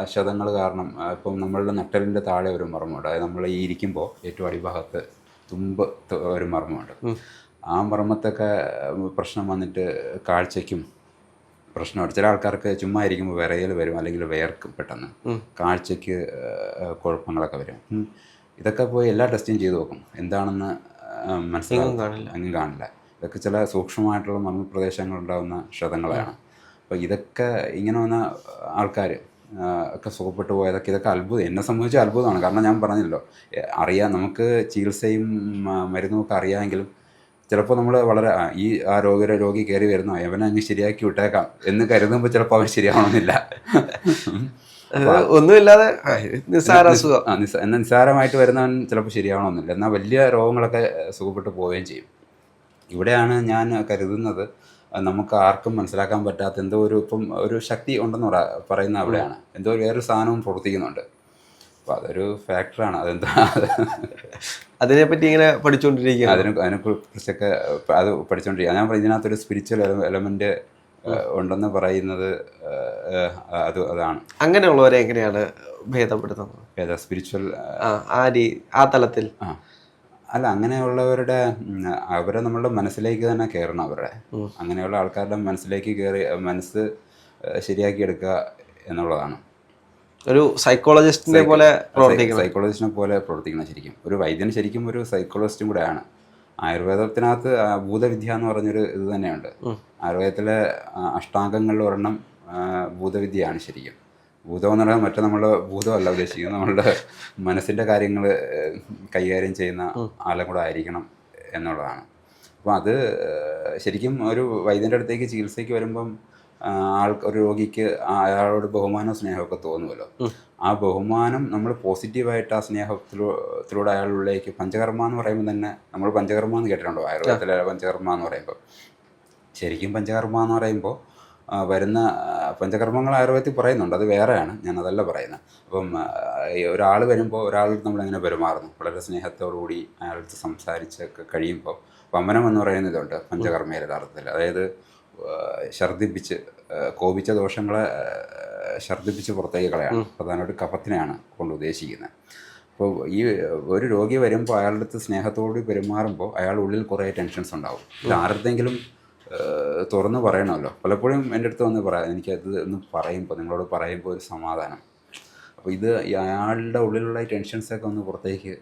ക്ഷതങ്ങൾ കാരണം ഇപ്പം നമ്മളുടെ നട്ടലിൻ്റെ താഴെ ഒരു മർമ്മമുണ്ട്. അതായത് നമ്മൾ ഈ ഇരിക്കുമ്പോൾ ഏറ്റവും അടിഭാഗത്ത് തുമ്പ് ഒരു മർമ്മമുണ്ട്. ആ മർമ്മത്തൊക്കെ പ്രശ്നം വന്നിട്ട് കാഴ്ചയ്ക്കും പ്രശ്നമുണ്ട്. ചില ആൾക്കാർക്ക് ചുമ്മാ ഇരിക്കുമ്പോൾ വിറയൽ വരും, അല്ലെങ്കിൽ വിയർക്കും പെട്ടെന്ന്, കാഴ്ചയ്ക്ക് കുഴപ്പങ്ങളൊക്കെ വരും. ഇതൊക്കെ പോയി എല്ലാ ടെസ്റ്റും ചെയ്ത് നോക്കും, എന്താണെന്ന് മനസ്സിലാകും, അങ്ങും കാണില്ല. ഇതൊക്കെ ചില സൂക്ഷ്മമായിട്ടുള്ള മർമ്മപ്രദേശങ്ങളുണ്ടാകുന്ന ക്ഷതങ്ങളാണ്. അപ്പോൾ ഇതൊക്കെ ഇങ്ങനെ വന്ന ആൾക്കാർ ഒക്കെ സുഖപ്പെട്ടു പോയതൊക്കെ ഇതൊക്കെ അത്ഭുതം, എന്നെ സംബന്ധിച്ച് അത്ഭുതമാണ്. കാരണം ഞാൻ പറഞ്ഞല്ലോ, അറിയാം, നമുക്ക് ചികിത്സയും മരുന്നുമൊക്കെ അറിയാമെങ്കിലും ചിലപ്പോൾ നമ്മൾ വളരെ ആ രോഗി കയറി വരുന്നു, അവനെ അങ്ങ് ശരിയാക്കി വിട്ടേക്കാം എന്ന് കരുതുമ്പോൾ ചിലപ്പോൾ അവൻ ശരിയാവണമെന്നില്ല. ഒന്നുമില്ലാതെ നിസ്സാര അസുഖം എന്നാൽ നിസ്സാരമായിട്ട് വരുന്നവൻ ചിലപ്പോൾ ശരിയാവണമെന്നില്ല. എന്നാൽ വലിയ രോഗങ്ങളൊക്കെ സുഖപ്പെട്ടു പോവുകയും ചെയ്യും. ഇവിടെയാണ് ഞാൻ കരുതുന്നത് നമുക്ക് ആർക്കും മനസ്സിലാക്കാൻ പറ്റാത്ത എന്തോ ഇപ്പം ഒരു ശക്തി ഉണ്ടെന്ന് പറയുന്ന അവിടെയാണ്. എന്തോ വേറൊരു സാധനവും പ്രവർത്തിക്കുന്നുണ്ട്. അപ്പോൾ അതൊരു ഫാക്ടറാണ്. അതെന്താ, അതിനെപ്പറ്റി ഇങ്ങനെ പഠിച്ചുകൊണ്ടിരിക്കുക, അതിനെക്കുറിച്ചൊക്കെ അത് പഠിച്ചുകൊണ്ടിരിക്കുക. ഞാൻ ഇതിനകത്തൊരു സ്പിരിച്വൽ എലമെന്റ് ഉണ്ടെന്ന് പറയുന്നത് അതാണ്. അങ്ങനെയുള്ളവരെ എങ്ങനെയാണ് ഭേദപ്പെടുത്തുന്നത്? സ്പിരിച്വൽ ആ തലത്തിൽ അല്ല, അങ്ങനെയുള്ളവരുടെ അവരെ നമ്മളുടെ മനസ്സിലേക്ക് തന്നെ കയറണം. അങ്ങനെയുള്ള ആൾക്കാരുടെ മനസ്സിലേക്ക് കയറി മനസ്സ് ശരിയാക്കി എടുക്കുക എന്നുള്ളതാണ്. ഒരു സൈക്കോളജിസ്റ്റിനെ പോലെ സൈക്കോളജിസ്റ്റിനെ പോലെ പ്രവർത്തിക്കണം. ശരിക്കും ഒരു വൈദ്യൻ ശരിക്കും ഒരു സൈക്കോളജിസ്റ്റും കൂടെയാണ്. ആയുർവേദത്തിനകത്ത് ഭൂതവിദ്യ എന്ന് പറഞ്ഞൊരു ഇത് തന്നെയുണ്ട്. ആയുർവേദത്തിലെ അഷ്ടാംഗങ്ങളിൽ ഒരെണ്ണം ഭൂതവിദ്യയാണ് ശരിക്കും. ഭൂതം എന്ന് പറഞ്ഞാൽ മറ്റേ നമ്മൾ ഭൂതമല്ല ഉദ്ദേശിക്കുന്നത്, നമ്മളുടെ മനസ്സിൻ്റെ കാര്യങ്ങൾ കൈകാര്യം ചെയ്യുന്ന ആളും കൂടെ ആയിരിക്കണം എന്നുള്ളതാണ്. അപ്പോൾ അത് ശരിക്കും ഒരു വൈദ്യൻ്റെ അടുത്തേക്ക് ചികിത്സയ്ക്ക് വരുമ്പം ഒരു രോഗിക്ക് അയാളോട് ബഹുമാനവും സ്നേഹമൊക്കെ തോന്നുമല്ലോ. ആ ബഹുമാനം നമ്മൾ പോസിറ്റീവായിട്ട് ആ സ്നേഹത്തിലൂടെ അയാളുള്ളിലേക്ക്, പഞ്ചകർമ്മ എന്ന് പറയുമ്പോൾ തന്നെ നമ്മൾ പഞ്ചകർമ്മ എന്ന് കേട്ടിട്ടുണ്ടോ? ആയുർവേദത്തിലെ പഞ്ചകർമ്മ എന്ന് പറയുമ്പോൾ ശരിക്കും പഞ്ചകർമ്മ എന്ന് പറയുമ്പോൾ വരുന്ന പഞ്ചകർമ്മങ്ങൾ ആയുർവേദത്തിൽ പറയുന്നുണ്ട്, അത് വേറെയാണ്, ഞാൻ അതല്ല പറയുന്നത്. അപ്പം ഒരാൾ വരുമ്പോൾ ഒരാളോട് നമ്മളെങ്ങനെ പെരുമാറുന്നു, വളരെ സ്നേഹത്തോടുകൂടി അയാളടുത്ത് സംസാരിച്ചൊക്കെ കഴിയുമ്പോൾ വമനം എന്ന് പറയുന്നതുണ്ട് പഞ്ചകർമ്മയുടെ യഥാർത്ഥത്തിൽ. അതായത് ഛർദ്ദിപ്പിച്ച് കോപിച്ച ദോഷങ്ങളെ ഛർദ്ദിപ്പിച്ച് പുറത്തേക്ക് കളയാണ്. പ്രധാനമായിട്ട് കഫത്തിനെയാണ് കൊണ്ട് ഉദ്ദേശിക്കുന്നത്. അപ്പോൾ ഈ ഒരു രോഗി വരുമ്പോൾ അയാളുടെ അടുത്ത് സ്നേഹത്തോട് പെരുമാറുമ്പോൾ അയാളുടെ ഉള്ളിൽ കുറേ ടെൻഷൻസ് ഉണ്ടാവും. ഇത് ആരുടെങ്കിലും തുറന്ന് പറയണമല്ലോ. പലപ്പോഴും എൻ്റെ അടുത്ത് വന്ന് പറയാം, എനിക്കത് ഒന്ന് പറയുമ്പോൾ, നിങ്ങളോട് പറയുമ്പോൾ ഒരു സമാധാനം. അപ്പോൾ ഇത് അയാളുടെ ഉള്ളിലുള്ള ഈ ടെൻഷൻസൊക്കെ ഒന്ന് പുറത്തേക്ക്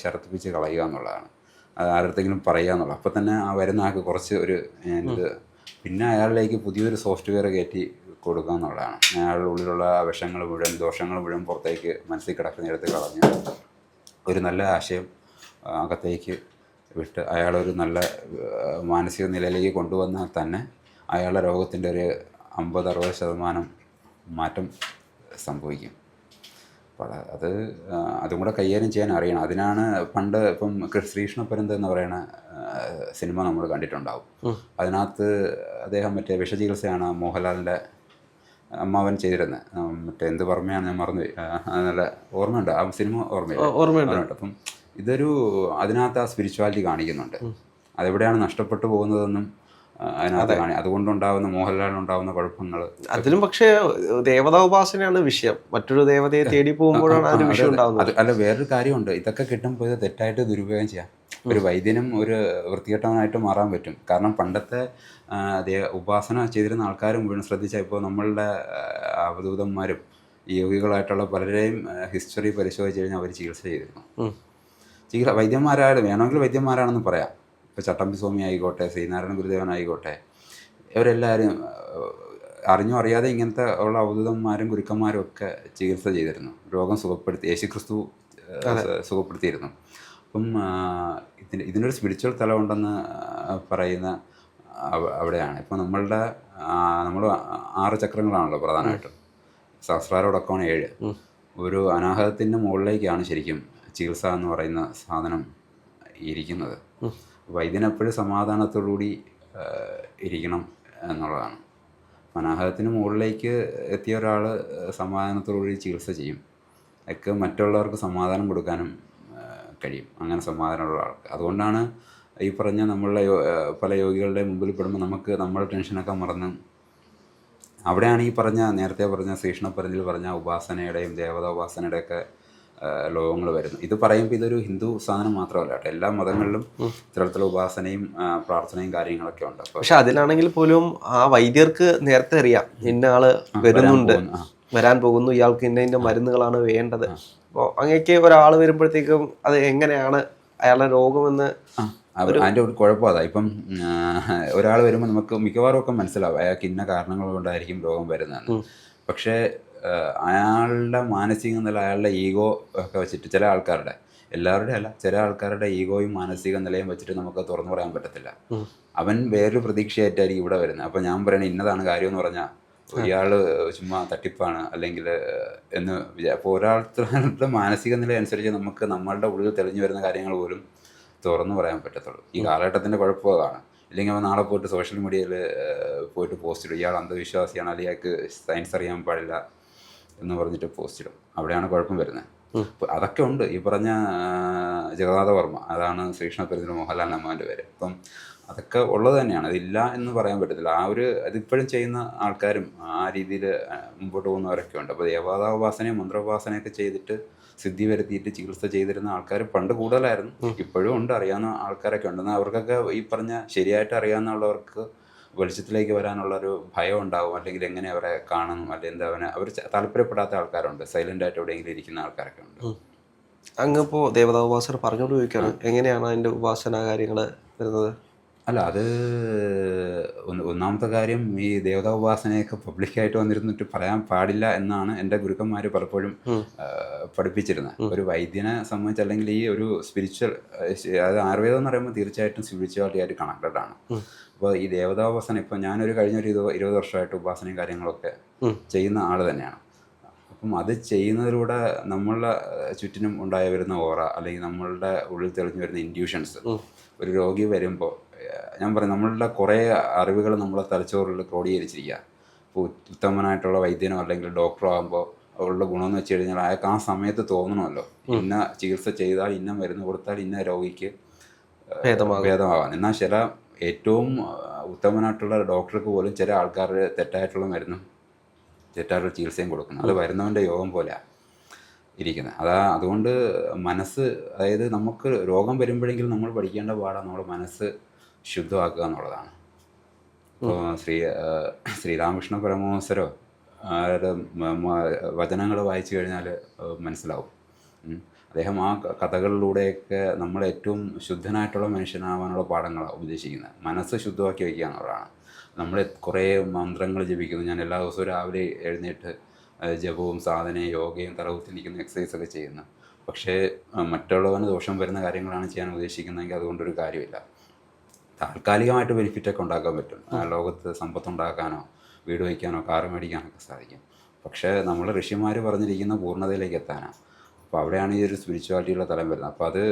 ഛർദ്ദിപ്പിച്ച് കളയുക എന്നുള്ളതാണ്. അത് ആരുടെങ്കിലും പറയുക എന്നുള്ളത്. അപ്പോൾ തന്നെ ആ വരുന്ന ആൾക്ക് കുറച്ച് ഒരു ഇത്, പിന്നെ അയാളിലേക്ക് പുതിയൊരു സോഫ്റ്റ്വെയർ കയറ്റി കൊടുക്കുക എന്നുള്ളതാണ്. അയാളുടെ ഉള്ളിലുള്ള വിഷങ്ങൾ മുഴുവൻ, ദോഷങ്ങൾ മുഴുവൻ പുറത്തേക്ക് മനസ്സിൽ കിടക്കുന്നിടത്ത് കളഞ്ഞ് ഒരു നല്ല ആശയം അകത്തേക്ക് വിട്ട് അയാളൊരു നല്ല മാനസിക നിലയിലേക്ക് കൊണ്ടുവന്നാൽ തന്നെ അയാളുടെ രോഗത്തിൻ്റെ ഒരു 50-60% മാറ്റം സംഭവിക്കും. അപ്പോൾ അതും കൂടെ കൈകാര്യം ചെയ്യാൻ അറിയണം. അതിനാണ് പണ്ട് ഇപ്പം ശ്രീകൃഷ്ണപരന്ത് എന്ന് പറയുന്ന സിനിമ നമ്മൾ കണ്ടിട്ടുണ്ടാവും. അതിനകത്ത് അദ്ദേഹം മറ്റേ വിഷചികിത്സയാണ് മോഹൻലാലിൻ്റെ അമ്മാവൻ ചെയ്തിരുന്നത്. മറ്റേ എന്ത് വർമ്മയാണ്, ഞാൻ മറന്നുപോയി, നല്ല ഓർമ്മയുണ്ട് ആ സിനിമ, ഓർമ്മയുണ്ട്. അപ്പം അതിനകത്ത് ആ സ്പിരിച്വാലിറ്റി കാണിക്കുന്നുണ്ട്. അതെവിടെയാണ് നഷ്ടപ്പെട്ടു പോകുന്നതെന്നും അതിനകത്ത് അതുകൊണ്ടുണ്ടാകുന്ന മോഹൻലാലിനുണ്ടാകുന്ന കുഴപ്പങ്ങൾ. അതിലും പക്ഷേ ദേവതാ ഉപാസനയാണ് വിഷയം. മറ്റൊരു ദേവതയെ തേടി പോകുമ്പോഴാണ് അതിന് വിഷയം ഉണ്ടാകുന്നത്. അല്ല, വേറൊരു കാര്യമുണ്ട്, ഇതൊക്കെ കിട്ടുമ്പോൾ ഇത് തെറ്റായിട്ട് ദുരുപയോഗം ചെയ്യാം. ഒരു വൈദ്യനും ഒരു വൃത്തികെട്ടവനായിട്ട് മാറാൻ പറ്റും. കാരണം പണ്ടത്തെ ഉപാസന ചെയ്തിരുന്ന ആൾക്കാർ മുഴുവൻ ശ്രദ്ധിച്ചാൽ, ഇപ്പോൾ നമ്മളുടെ അവധൂതന്മാരും യോഗികളായിട്ടുള്ള പലരെയും ഹിസ്റ്ററി പരിശോധിച്ച് കഴിഞ്ഞാൽ അവർ ചികിത്സ ചെയ്തിരുന്നു. വൈദ്യന്മാരായാലും വേണമെങ്കിൽ വൈദ്യന്മാരാണെന്ന് പറയാം. ഇപ്പോൾ ചട്ടമ്പി സ്വാമി ആയിക്കോട്ടെ, ശ്രീനാരായണ ഗുരുദേവനായിക്കോട്ടെ, ഇവരെല്ലാവരും അറിഞ്ഞോ അറിയാതെ ഇങ്ങനത്തെ ഉള്ള അവധൂതന്മാരും ഗുരുക്കന്മാരും ഒക്കെ ചികിത്സ ചെയ്തിരുന്നു, രോഗം സുഖപ്പെടുത്തി. യേശുക്രിസ്തു സുഖപ്പെടുത്തിയിരുന്നു. അപ്പം ഇതിനൊരു സ്പിരിച്വൽ തലമുണ്ടെന്ന് പറയുന്ന അവിടെയാണ്. ഇപ്പം നമ്മൾ 6 ചക്രങ്ങളാണല്ലോ പ്രധാനമായിട്ടും, സഹസ്രാരോടക്കമാണ് 7. ഒരു അനാഹതത്തിൻ്റെ മുകളിലേക്കാണ് ശരിക്കും ചികിത്സ എന്ന് പറയുന്ന സാധനം ഇരിക്കുന്നത്. വൈദ്യനെപ്പോഴും സമാധാനത്തോടുകൂടി ഇരിക്കണം എന്നുള്ളതാണ്. അനാഹതത്തിന് മുകളിലേക്ക് എത്തിയ ഒരാൾ സമാധാനത്തോടുകൂടി ചികിത്സ ചെയ്യും. ഒക്കെ മറ്റുള്ളവർക്ക് സമാധാനം കൊടുക്കാനും കഴിയും, അങ്ങനെ സമാധാനമുള്ള ആൾക്ക്. അതുകൊണ്ടാണ് ഈ പറഞ്ഞ നമ്മളുടെ പല യോഗികളുടെ മുമ്പിൽ പെടുമ്പോൾ നമുക്ക് നമ്മുടെ ടെൻഷനൊക്കെ മറന്ന് അവിടെയാണ് ഈ പറഞ്ഞ നേരത്തെ പറഞ്ഞ ശ്രീകൃഷ്ണപ്പരഞ്ചിൽ പറഞ്ഞ ഉപാസനയുടെയും ദേവതാ ഉപാസനയുടെയൊക്കെ ലോകങ്ങൾ വരുന്നു. ഇത് പറയുമ്പോൾ ഇതൊരു ഹിന്ദു സാധനം മാത്രമല്ല കേട്ടോ, എല്ലാ മതങ്ങളിലും ഇത്തരത്തിലുള്ള ഉപാസനയും പ്രാർത്ഥനയും കാര്യങ്ങളൊക്കെ ഉണ്ട്. പക്ഷെ അതിലാണെങ്കിൽ പോലും ആ വൈദ്യർക്ക് നേരത്തെ അറിയാം ഇന്ന ആള് വരുന്നുണ്ട്, വരാൻ പോകുന്നു, ഇയാൾക്ക് ഇന്ന മരുന്നുകളാണ് വേണ്ടത്. അപ്പോൾ അങ്ങേക്ക് ഒരാൾ വരുമ്പോഴത്തേക്കും അത് എങ്ങനെയാണ് അയാളുടെ രോഗമെന്ന് അതിൻ്റെ ഒരു കുഴപ്പം അതാ. ഇപ്പം ഒരാൾ വരുമ്പോൾ നമുക്ക് മിക്കവാറും ഒക്കെ മനസ്സിലാവും അയാൾക്ക് ഇന്ന കാരണങ്ങൾ കൊണ്ടായിരിക്കും രോഗം വരുന്നതെന്ന്. പക്ഷേ അയാളുടെ മാനസിക നില, അയാളുടെ ഈഗോ ഒക്കെ വെച്ചിട്ട് ചില ആൾക്കാരുടെ, എല്ലാവരുടെ അല്ല, ചില ആൾക്കാരുടെ ഈഗോയും മാനസിക നിലയും വെച്ചിട്ട് നമുക്ക് തുറന്നു പറയാൻ പറ്റത്തില്ല. അവൻ വേറൊരു പ്രതീക്ഷയായിട്ടായിരിക്കും ഇവിടെ വരുന്നത്. അപ്പം ഞാൻ പറയണ ഇന്നതാണ് കാര്യം എന്ന് പറഞ്ഞാൽ ഇയാൾ ചുമ്മാ തട്ടിപ്പാണ് അല്ലെങ്കിൽ എന്ന് അപ്പോൾ ഒരാളുടെ മാനസിക നില അനുസരിച്ച് നമുക്ക് നമ്മളുടെ ഉള്ളിൽ തെളിഞ്ഞു വരുന്ന കാര്യങ്ങൾ പോലും തുറന്നു പറയാൻ പറ്റത്തുള്ളൂ. ഈ കാലഘട്ടത്തിൻ്റെ കുഴപ്പം അതാണ്. ഇല്ലെങ്കിൽ അവൻ നാളെ പോയിട്ട് സോഷ്യൽ മീഡിയയിൽ പോയിട്ട് പോസ്റ്റ് ഇടും, ഇയാൾ അന്ധവിശ്വാസിയാണ്, അല്ലെങ്കിൽ അയാൾക്ക് സയൻസ് അറിയാൻ പാടില്ല എന്ന് പറഞ്ഞിട്ട് പോസ്റ്റ് ഇടും. അവിടെയാണ് കുഴപ്പം വരുന്നത്. അതൊക്കെ ഉണ്ട്. ഈ പറഞ്ഞ ജഗന്നാഥ വർമ്മ, അതാണ് ശ്രീകൃഷ്ണപരഞ്ചിൽ മോഹൻലാൽ അമ്മാൻ്റെ പേര്. അപ്പം അതൊക്കെ ഉള്ളത് തന്നെയാണ്, അതില്ല എന്ന് പറയാൻ പറ്റത്തില്ല. ആ ഒരു അതിപ്പോഴും ചെയ്യുന്ന ആൾക്കാരും ആ രീതിയിൽ മുമ്പോട്ട് പോകുന്നവരൊക്കെ ഉണ്ട്. അപ്പോൾ ദേവതാപാസനയും മന്ത്രോപാസനയൊക്കെ ചെയ്തിട്ട് സിദ്ധി വരുത്തിയിട്ട് ചികിത്സ ചെയ്തിരുന്ന ആൾക്കാർ പണ്ട് കൂടുതലായിരുന്നു. ഇപ്പോഴും ഉണ്ട്, അറിയാവുന്ന ആൾക്കാരൊക്കെ ഉണ്ട്. എന്നാൽ അവർക്കൊക്കെ ഈ പറഞ്ഞ ശരിയായിട്ട് അറിയാവുന്നവർക്ക് വെളിച്ചത്തിലേക്ക് വരാനുള്ളൊരു ഭയം ഉണ്ടാവും, അല്ലെങ്കിൽ എങ്ങനെ അവരെ കാണണം, അല്ലെങ്കിൽ എന്താ അവർ താല്പര്യപ്പെടാത്ത ആൾക്കാരുണ്ട്, സൈലൻ്റായിട്ട് എവിടെയെങ്കിലും ഇരിക്കുന്ന ആൾക്കാരൊക്കെ ഉണ്ട്. അങ്ങ് ഇപ്പോൾ ദേവതാ ഉപാസന പറഞ്ഞുകൊണ്ട് ചോദിക്കുകയാണ്, എങ്ങനെയാണ് അതിൻ്റെ ഉപാസന കാര്യങ്ങൾ വരുന്നത്? അല്ല, അത് ഒന്നാമത്തെ കാര്യം, ഈ ദേവതാ ഉപാസനയൊക്കെ പബ്ലിക്കായിട്ട് വന്നിരുന്നിട്ട് പറയാൻ പാടില്ല എന്നാണ് എൻ്റെ ഗുരുക്കന്മാർ പലപ്പോഴും പഠിപ്പിച്ചിരുന്നത്. ഒരു വൈദ്യനെ സംബന്ധിച്ച്, അല്ലെങ്കിൽ ഈ ഒരു സ്പിരിച്വൽ, അതായത് ആയുർവേദം എന്ന് പറയുമ്പോൾ തീർച്ചയായിട്ടും സ്പിരിച്വാലിറ്റി ആയിട്ട് കണക്റ്റഡ് ആണ്. അപ്പോൾ ഈ ദേവതാ ഉപാസന, ഇപ്പം ഞാനൊരു കഴിഞ്ഞൊരു 20 വർഷമായിട്ട് ഉപാസനയും കാര്യങ്ങളൊക്കെ ചെയ്യുന്ന ആൾ തന്നെയാണ്. അപ്പം അത് ചെയ്യുന്നതിലൂടെ നമ്മളുടെ ചുറ്റിനും ഉണ്ടായി വരുന്ന ഓറ, അല്ലെങ്കിൽ നമ്മളുടെ ഉള്ളിൽ തെളിഞ്ഞു വരുന്ന ഇൻഡ്യൂഷൻസ്, ഒരു രോഗി വരുമ്പോൾ ഞാൻ പറയും നമ്മളുടെ കുറേ അറിവുകൾ നമ്മളെ തലച്ചോറിൽ ക്രോഡീകരിച്ചിരിക്കുക. ഇപ്പോൾ ഉത്തമനായിട്ടുള്ള വൈദ്യനോ അല്ലെങ്കിൽ ഡോക്ടറോ ആകുമ്പോൾ ഉള്ള ഗുണമെന്ന് വെച്ച് കഴിഞ്ഞാൽ അയാൾക്ക് ആ സമയത്ത് തോന്നണമല്ലോ, ഇന്ന ചികിത്സ ചെയ്താൽ, ഇന്ന മരുന്ന് കൊടുത്താൽ ഇന്ന രോഗിക്ക് ഭേദമാകാൻ. എന്നാൽ ചില ഏറ്റവും ഉത്തമനായിട്ടുള്ള ഡോക്ടർക്ക് പോലും ചില ആൾക്കാർ തെറ്റായിട്ടുള്ള മരുന്നും തെറ്റായിട്ടുള്ള ചികിത്സയും കൊടുക്കുന്നത്. അത് വരുന്നവൻ്റെ യോഗം പോലെയാണ് ഇരിക്കുന്നത്. അതുകൊണ്ട് മനസ്സ്, അതായത് നമുക്ക് രോഗം വരുമ്പോഴെങ്കിലും നമ്മൾ പഠിക്കേണ്ട പാടാണ് നമ്മുടെ മനസ്സ് ശുദ്ധമാക്കുക എന്നുള്ളതാണ്. ഇപ്പോൾ ശ്രീരാമകൃഷ്ണ പരമഹംസരോ വചനങ്ങൾ വായിച്ചു കഴിഞ്ഞാൽ മനസ്സിലാവും. അദ്ദേഹം ആ കഥകളിലൂടെയൊക്കെ നമ്മൾ ഏറ്റവും ശുദ്ധനായിട്ടുള്ള മനുഷ്യനാവാനുള്ള പാഠങ്ങളാണ് ഉപദേശിക്കുന്നത്. മനസ്സ് ശുദ്ധമാക്കി വയ്ക്കുക എന്നുള്ളതാണ്. നമ്മൾ കുറേ മന്ത്രങ്ങൾ ജപിക്കുന്നു. ഞാൻ എല്ലാ ദിവസവും രാവിലെ എഴുന്നേറ്റ് ജപവും സാധനയും യോഗയും തലകുത്തി നിൽക്കുന്ന എക്സസൈസൊക്കെ ചെയ്യുന്നു. പക്ഷേ മറ്റുള്ളവന് ദോഷം വരുന്ന കാര്യങ്ങളാണ് ചെയ്യാൻ ഉദ്ദേശിക്കുന്നതെങ്കിൽ അതുകൊണ്ടൊരു കാര്യമില്ല. താൽക്കാലികമായിട്ട് ബെനിഫിറ്റൊക്കെ ഉണ്ടാക്കാൻ പറ്റും. ലോകത്ത് സമ്പത്തുണ്ടാക്കാനോ വീട് വയ്ക്കാനോ കാറ് മേടിക്കാനൊക്കെ സാധിക്കും. പക്ഷേ നമ്മൾ ഋഷിമാർ പറഞ്ഞിരിക്കുന്ന പൂർണ്ണതയിലേക്ക് എത്താനാണ്. അപ്പോൾ അവിടെയാണ് ഈ ഒരു സ്പിരിച്വാലിറ്റിയുള്ള തലം വരുന്നത്. അപ്പോൾ അത്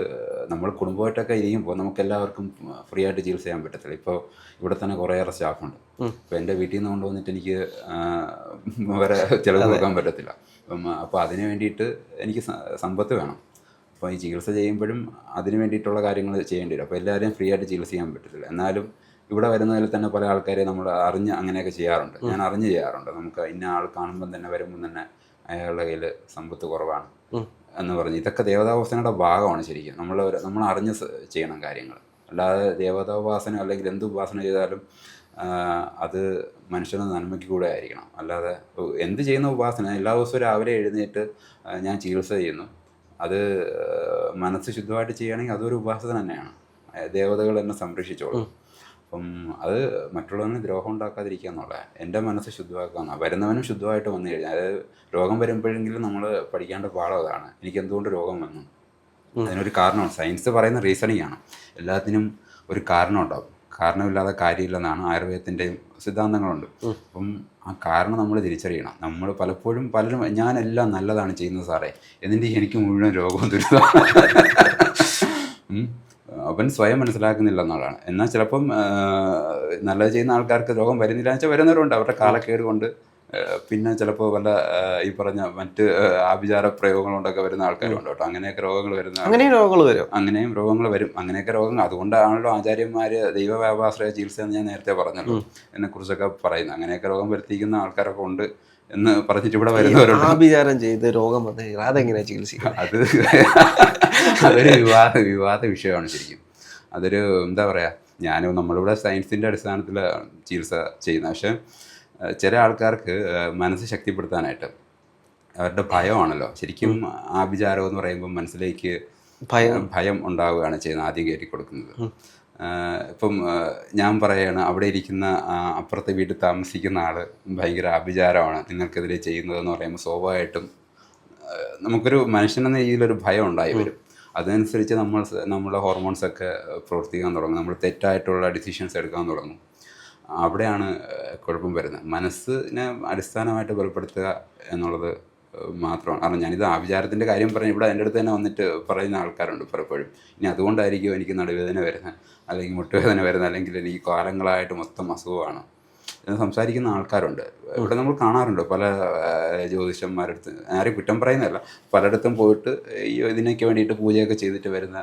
നമ്മൾ കുടുംബമായിട്ടൊക്കെ ഇരിക്കുമ്പോൾ നമുക്ക് എല്ലാവർക്കും ഫ്രീ ആയിട്ട് ചികിത്സ ചെയ്യാൻ പറ്റത്തില്ല. ഇപ്പോൾ ഇവിടെ തന്നെ കുറേയേറെ സ്റ്റാഫുണ്ട്. ഇപ്പോൾ എൻ്റെ വീട്ടിൽ നിന്ന് കൊണ്ടുവന്നിട്ട് എനിക്ക് വേറെ ചിലവ് കൊടുക്കാൻ പറ്റത്തില്ല. അപ്പോൾ അതിന് വേണ്ടിയിട്ട് എനിക്ക് സമ്പത്ത് വേണം. അപ്പോൾ ഈ ചികിത്സ ചെയ്യുമ്പോഴും അതിന് വേണ്ടിയിട്ടുള്ള കാര്യങ്ങൾ ചെയ്യേണ്ടി വരും. അപ്പോൾ എല്ലാവരെയും ഫ്രീ ആയിട്ട് ചികിത്സ ചെയ്യാൻ പറ്റത്തില്ല. എന്നാലും ഇവിടെ വരുന്നതിൽ തന്നെ പല ആൾക്കാരെ നമ്മൾ അറിഞ്ഞ് അങ്ങനെയൊക്കെ ചെയ്യാറുണ്ട്. ഞാൻ അറിഞ്ഞ് ചെയ്യാറുണ്ട്. നമുക്ക് ഇന്ന ആൾ കാണുമ്പം തന്നെ, വരുമ്പം തന്നെ അയാളുടെ കയ്യിൽ സമ്പത്ത് കുറവാണ് എന്ന് പറഞ്ഞ്. ഇതൊക്കെ ദേവതാപാസനയുടെ ഭാഗമാണ് ശരിക്കും. നമ്മൾ അറിഞ്ഞ് ചെയ്യണം കാര്യങ്ങൾ. അല്ലാതെ ദേവതാപാസന അല്ലെങ്കിൽ എന്ത് ഉപാസന ചെയ്താലും അത് മനുഷ്യന് നന്മയ്ക്ക് കൂടെ ആയിരിക്കണം. അല്ലാതെ എന്ത് ചെയ്യുന്ന ഉപാസന, എല്ലാ ദിവസവും രാവിലെ എഴുന്നേറ്റ് ഞാൻ ചികിത്സ ചെയ്യുന്നു, അത് മനസ്സ് ശുദ്ധമായിട്ട് ചെയ്യുകയാണെങ്കിൽ അതൊരു ഉപാസന തന്നെയാണ്. ദേവതകൾ എന്നെ സംരക്ഷിച്ചോളും. അപ്പം അത് മറ്റുള്ളവന് ദ്രോഹം ഉണ്ടാക്കാതിരിക്കുക എന്നുള്ളത്, എൻ്റെ മനസ്സ് ശുദ്ധമാക്കുക എന്നാണ്. വരുന്നവനും ശുദ്ധമായിട്ട് വന്നു കഴിഞ്ഞാൽ, അതായത് രോഗം വരുമ്പോഴെങ്കിലും നമ്മൾ പഠിക്കേണ്ട പാഠം അതാണ്. എനിക്ക് എന്തുകൊണ്ട് രോഗം വന്നു, അതിനൊരു കാരണമാണ്. സയൻസ് പറയുന്ന റീസണിങ് ആണ്. എല്ലാത്തിനും ഒരു കാരണം ഉണ്ടാവും. കാരണമില്ലാതെ കാര്യമില്ലെന്നാണ് ആയുർവേദത്തിൻ്റെയും സിദ്ധാന്തങ്ങളുണ്ട്. അപ്പം ആ കാരണം നമ്മൾ തിരിച്ചറിയണം. നമ്മൾ പലപ്പോഴും പലരും ഞാനെല്ലാം നല്ലതാണ് ചെയ്യുന്നത് സാറേ, എന്നിട്ട് എനിക്ക് മുഴുവൻ രോഗവും ദുരിതം അവൻ സ്വയം മനസ്സിലാക്കുന്നില്ല എന്നുള്ളതാണ്. എന്നാൽ ചിലപ്പം നല്ലത് ചെയ്യുന്ന ആൾക്കാർക്ക് രോഗം വരുന്നില്ല എന്ന് വെച്ചാൽ വരുന്നവരുണ്ട്. അവരുടെ കാലക്കേട് കൊണ്ട് പിന്നെ ചിലപ്പോൾ വല്ല ഈ പറഞ്ഞ മറ്റ് ആഭിചാര പ്രയോഗങ്ങൾ കൊണ്ടൊക്കെ വരുന്ന ആൾക്കാരുണ്ട് കേട്ടോ. അങ്ങനെയൊക്കെ രോഗങ്ങൾ വരുന്ന അങ്ങനെയും രോഗങ്ങൾ വരും. അങ്ങനെയും രോഗങ്ങൾ വരും. അങ്ങനെയൊക്കെ രോഗങ്ങൾ, അതുകൊണ്ടാണല്ലോ ആചാര്യന്മാര് ദൈവവ്യാപാശ്രയ ചികിത്സ എന്ന് ഞാൻ നേരത്തെ പറഞ്ഞല്ലോ, എന്നെ കുറിച്ചൊക്കെ പറയുന്നത്. അങ്ങനെയൊക്കെ രോഗം വരുത്തിക്കുന്ന ആൾക്കാരൊക്കെ ഉണ്ട് എന്ന് പറഞ്ഞിട്ട് ഇവിടെ വരുന്നവരുണ്ട്. ആഭിചാരം ചെയ്ത് രോഗം വന്നു കഴിഞ്ഞാൽ അതെങ്ങനെയാ ചികിത്സിക്കുന്നത്? അതൊരു വിവാദ വിഷയമാണ് ശരിക്കും. അതൊരു എന്താ പറയുക, നമ്മളിവിടെ സയൻസിൻ്റെ അടിസ്ഥാനത്തിൽ ചികിത്സ ചെയ്യുന്നത്. പക്ഷെ ചില ആൾക്കാർക്ക് മനസ്സ് ശക്തിപ്പെടുത്താനായിട്ട് അവരുടെ ഭയമാണല്ലോ ശരിക്കും. ആഭിചാരം എന്ന് പറയുമ്പോൾ മനസ്സിലേക്ക് ഭയം ഉണ്ടാവുകയാണ് ചെയ്യുന്നത്, ആദ്യം കയറ്റി കൊടുക്കുന്നത്. ഇപ്പം ഞാൻ പറയുകയാണ്, അവിടെ ഇരിക്കുന്ന അപ്പുറത്തെ വീട്ടിൽ താമസിക്കുന്ന ആൾ ഭയങ്കര ആഭിചാരമാണ് നിങ്ങൾക്കെതിരെ ചെയ്യുന്നതെന്ന് പറയുമ്പോൾ സ്വാഭാവികമായിട്ടും നമുക്കൊരു മനുഷ്യനെന്ന രീതിയിലൊരു ഭയം ഉണ്ടായി വരും. അതനുസരിച്ച് നമ്മുടെ ഹോർമോൺസൊക്കെ പ്രവർത്തിക്കാൻ തുടങ്ങും, നമ്മൾ തെറ്റായിട്ടുള്ള ഡിസിഷൻസ് എടുക്കാൻ തുടങ്ങും. അവിടെയാണ് കുഴപ്പം വരുന്നത്. മനസ്സിനെ അടിസ്ഥാനമായിട്ട് ബലപ്പെടുത്തുക എന്നുള്ളത് മാത്രമാണ്. കാരണം ഞാനിത് ആഭിചാരത്തിൻ്റെ കാര്യം പറഞ്ഞ് ഇവിടെ എൻ്റെ അടുത്ത് തന്നെ വന്നിട്ട് പറയുന്ന ആൾക്കാരുണ്ട് പലപ്പോഴും. ഇനി അതുകൊണ്ടായിരിക്കും എനിക്ക് നടുവേദന വരുന്നത്, അല്ലെങ്കിൽ മുട്ടുവേദന വരുന്നത്, അല്ലെങ്കിൽ എനിക്ക് കാലങ്ങളായിട്ട് മൊത്തം അസുഖമാണ് എന്ന് സംസാരിക്കുന്ന ആൾക്കാരുണ്ട്. ഇവിടെ നമ്മൾ കാണാറുണ്ട് പല ജ്യോതിഷന്മാരടുത്ത്, ആരും കുറ്റം പറയുന്നതല്ല, പലയിടത്തും പോയിട്ട് ഇതിനൊക്കെ വേണ്ടിയിട്ട് പൂജയൊക്കെ ചെയ്തിട്ട് വരുന്ന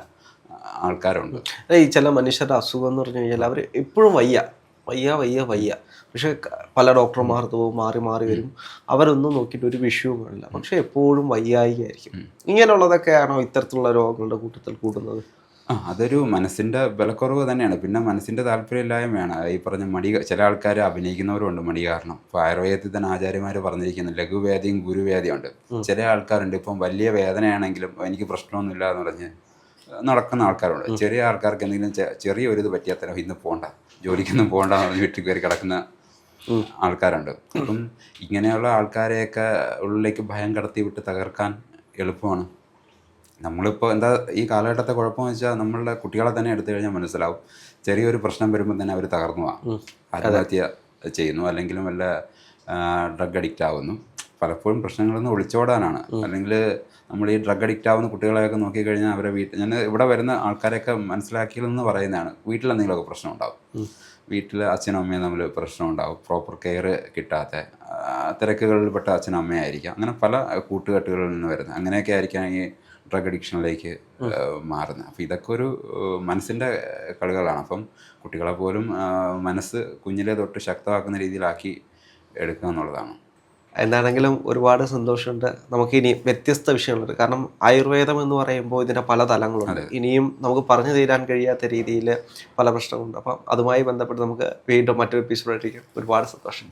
ആൾക്കാരുണ്ട്. ഈ ചില മനുഷ്യരുടെ അസുഖം എന്ന് പറഞ്ഞു കഴിഞ്ഞാൽ അവർ എപ്പോഴും വയ്യ. പക്ഷെ പല ഡോക്ടർമാർക്ക് മാറി വരും, അവരൊന്നും നോക്കിയിട്ട് ഒരു വിഷയവും കാണില്ല, പക്ഷെ എപ്പോഴും വയ്യായിരിക്കും. ഇങ്ങനെയുള്ളതൊക്കെയാണോ ഇത്തരത്തിലുള്ള രോഗങ്ങളുടെ കൂട്ടത്തിൽ കൂടുന്നത്? അതൊരു മനസ്സിൻ്റെ ബലക്കുറവ് തന്നെയാണ്. പിന്നെ മനസ്സിൻ്റെ താല്പര്യമില്ലായ്മയാണ്. ഈ പറഞ്ഞ ചില ആൾക്കാർ അഭിനയിക്കുന്നവരുണ്ട് മടി കാരണം. ഇപ്പോൾ ആയുർവേദത്തിൽ തന്നെ ആചാര്യന്മാർ പറഞ്ഞിരിക്കുന്നു ലഘുവേദിയും ഗുരുവേദിയും ഉണ്ട്. ചില ആൾക്കാരുണ്ട് ഇപ്പം വലിയ വേദനയാണെങ്കിലും എനിക്ക് പ്രശ്നമൊന്നുമില്ല എന്ന് പറഞ്ഞ് നടക്കുന്ന ആൾക്കാരുണ്ട്. ചെറിയ ആൾക്കാർക്ക് എന്തെങ്കിലും ചെറിയൊരിത് പറ്റിയാൽ തന്നെ ഇന്ന് പോകണ്ട, ജോലിക്കൊന്നും പോകണ്ട എന്ന് പറഞ്ഞ് വീട്ടിൽ കയറി കിടക്കുന്ന ആൾക്കാരുണ്ട്. അപ്പം ഇങ്ങനെയുള്ള ആൾക്കാരെയൊക്കെ ഉള്ളിലേക്ക് ഭയം കടത്തി വിട്ട് തകർക്കാൻ എളുപ്പമാണ്. നമ്മളിപ്പോൾ എന്താ ഈ കാലഘട്ടത്തെ കുഴപ്പമെന്ന് വെച്ചാൽ നമ്മളുടെ കുട്ടികളെ തന്നെ എടുത്തു കഴിഞ്ഞാൽ മനസ്സിലാവും, ചെറിയൊരു പ്രശ്നം വരുമ്പോൾ തന്നെ അവർ തകർന്നു പോകാം, ആത്മഹത്യ ചെയ്യുന്നു, അല്ലെങ്കിലും വല്ല ഡ്രഗ് അഡിക്റ്റ് ആവുന്നു. പലപ്പോഴും പ്രശ്നങ്ങളൊന്നും ഒളിച്ചോടാനാണ്. അല്ലെങ്കിൽ നമ്മൾ ഈ ഡ്രഗ് അഡിക്റ്റ് ആവുന്ന കുട്ടികളെയൊക്കെ നോക്കിക്കഴിഞ്ഞാൽ അവരെ ഞാൻ ഇവിടെ വരുന്ന ആൾക്കാരെയൊക്കെ മനസ്സിലാക്കിയതെന്ന് പറയുന്നതാണ്, വീട്ടിൽ എന്തെങ്കിലുമൊക്കെ പ്രശ്നം ഉണ്ടാവും, വീട്ടിൽ അച്ഛനും അമ്മയും തമ്മിൽ പ്രശ്നം ഉണ്ടാവും, പ്രോപ്പർ കെയർ കിട്ടാത്ത തിരക്കുകളിൽപ്പെട്ട അച്ഛനും അമ്മയായിരിക്കാം, അങ്ങനെ പല കൂട്ടുകെട്ടുകളിൽ നിന്ന് വരുന്നത്. അങ്ങനെയൊക്കെ ആയിരിക്കാം ഈ ഡ്രഗ് അഡിക്ഷനിലേക്ക് മാറുന്നത്. അപ്പോൾ ഇതൊക്കെ ഒരു മനസ്സിൻ്റെ കളികളാണ്. അപ്പം കുട്ടികളെ പോലും മനസ്സ് കുഞ്ഞിലെ തൊട്ട് ശക്തമാക്കുന്ന രീതിയിലാക്കി എടുക്കുക എന്നുള്ളതാണ്. എന്താണെങ്കിലും ഒരുപാട് സന്തോഷമുണ്ട്. നമുക്കിനി വ്യത്യസ്ത വിഷയങ്ങളുണ്ട്. കാരണം ആയുർവേദം എന്ന് പറയുമ്പോൾ ഇതിൻ്റെ പല തലങ്ങളുണ്ട്. ഇനിയും നമുക്ക് പറഞ്ഞു തീരാൻ കഴിയാത്ത രീതിയിൽ പല പ്രശ്നങ്ങളുണ്ട്. അപ്പം അതുമായി ബന്ധപ്പെട്ട് നമുക്ക് വീണ്ടും മറ്റൊരു എപ്പിസോഡായിരിക്കും. ഒരുപാട് സന്തോഷം.